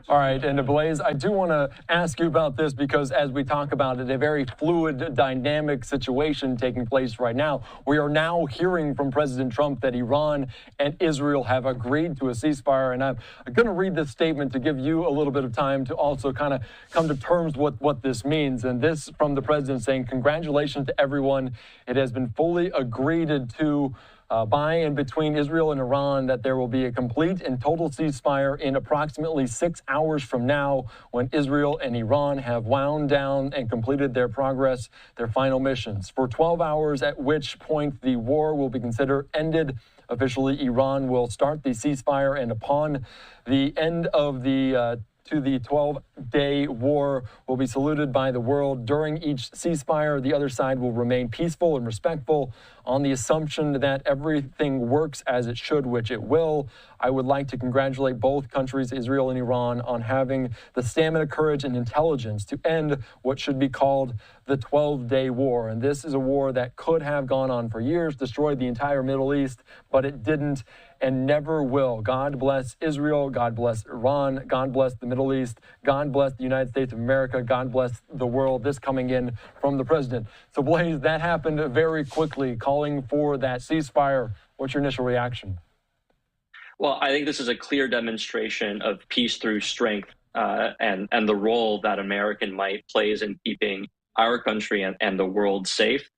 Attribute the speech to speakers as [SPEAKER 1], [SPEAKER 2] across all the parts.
[SPEAKER 1] All right, and Blaze, I do want to ask you about this because as we talk about it, a very fluid, dynamic situation taking place right now. We are now hearing from President Trump that Iran and Israel have agreed to a ceasefire, and I'm going to read this statement to give you a little bit of time to also kind of come to terms with what this means. And this from the president saying, "Congratulations to everyone. It has been fully agreed to by and between Israel and Iran that there will be a complete and total ceasefire in approximately 6 hours from now when Israel and Iran have wound down and completed their final missions. For 12 hours, at which point the war will be considered ended. Officially, Iran will start the ceasefire, and upon the end of the 12-day war will be saluted by the world. During each ceasefire, the other side will remain peaceful and respectful on the assumption that everything works as it should, which it will. I would like to congratulate both countries, Israel and Iran, on having the stamina, courage, and intelligence to end what should be called the 12-day war. And this is a war that could have gone on for years, destroyed the entire Middle East, but it didn't and never will. God bless Israel. God bless Iran. God bless the Middle East. God bless the United States of America. God bless the world." This coming in from the president. So, Blaze, that happened very quickly, calling for that ceasefire. What's your initial reaction?
[SPEAKER 2] Well, I think this is a clear demonstration of peace through strength and the role that American might plays in keeping our country and the world safe.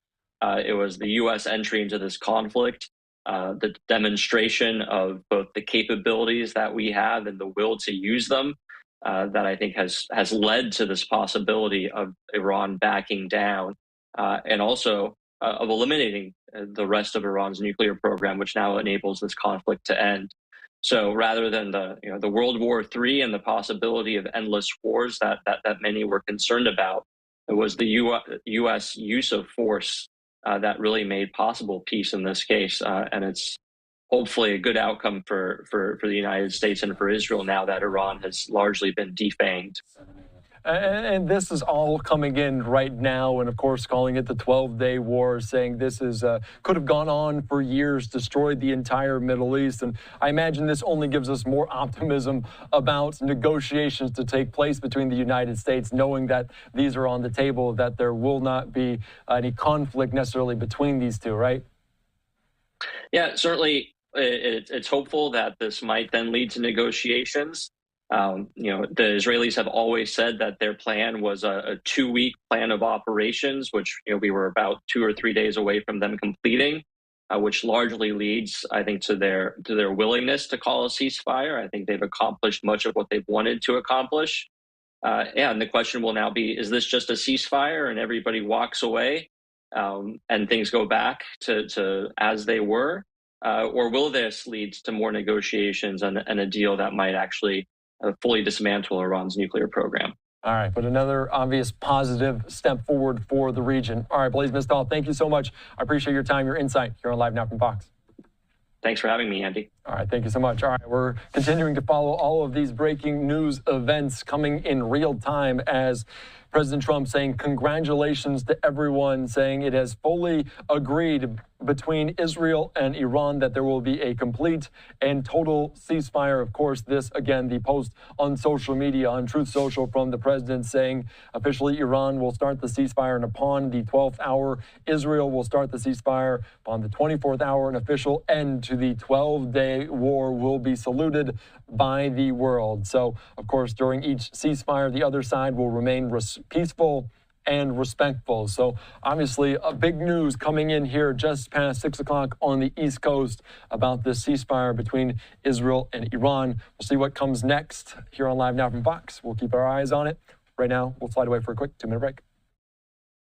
[SPEAKER 2] It was the U.S. entry into this conflict, the demonstration of both the capabilities that we have and the will to use them that I think has led to this possibility of Iran backing down and also of eliminating the rest of Iran's nuclear program, which now enables this conflict to end. So rather than the World War III and the possibility of endless wars that many were concerned about, it was the U.S. use of force that really made possible peace in this case, and it's hopefully a good outcome for the United States and for Israel now that Iran has largely been defanged.
[SPEAKER 1] And this is all coming in right now, and of course calling it the 12-day war, saying this is could have gone on for years, destroyed the entire Middle East. And I imagine this only gives us more optimism about negotiations to take place between the United States, knowing that these are on the table, that there will not be any conflict necessarily between these two, right?
[SPEAKER 2] Yeah, certainly it's hopeful that this might then lead to negotiations. The Israelis have always said that their plan was a 2-week plan of operations, which we were about 2 or 3 days away from them completing, which largely leads, I think, to their willingness to call a ceasefire. I think they've accomplished much of what they've wanted to accomplish. And the question will now be, is this just a ceasefire and everybody walks away and things go back to as they were? Or will this lead to more negotiations and a deal that might actually fully dismantle Iran's nuclear program?
[SPEAKER 1] All right, but another obvious positive step forward for the region. All right, Blaise Mistal, thank you so much. I appreciate your time, your insight here on Live Now from Fox.
[SPEAKER 2] Thanks for having me, Andy.
[SPEAKER 1] All right, thank you so much. All right, we're continuing to follow all of these breaking news events coming in real time as President Trump saying congratulations to everyone, saying it has fully agreed between Israel and Iran that there will be a complete and total ceasefire. Of course, this, again, the post on social media, on Truth Social from the president saying officially Iran will start the ceasefire, and upon the 12th hour, Israel will start the ceasefire. Upon the 24th hour, an official end to the 12-day war will be saluted by the world. So, of course, during each ceasefire, the other side will remain peaceful and respectful. So obviously a big news coming in here just past 6 o'clock on the East Coast about this ceasefire between Israel and Iran. We'll see what comes next here on Live Now from Fox. We'll keep our eyes on it. Right now, we'll slide away for a quick 2-minute break.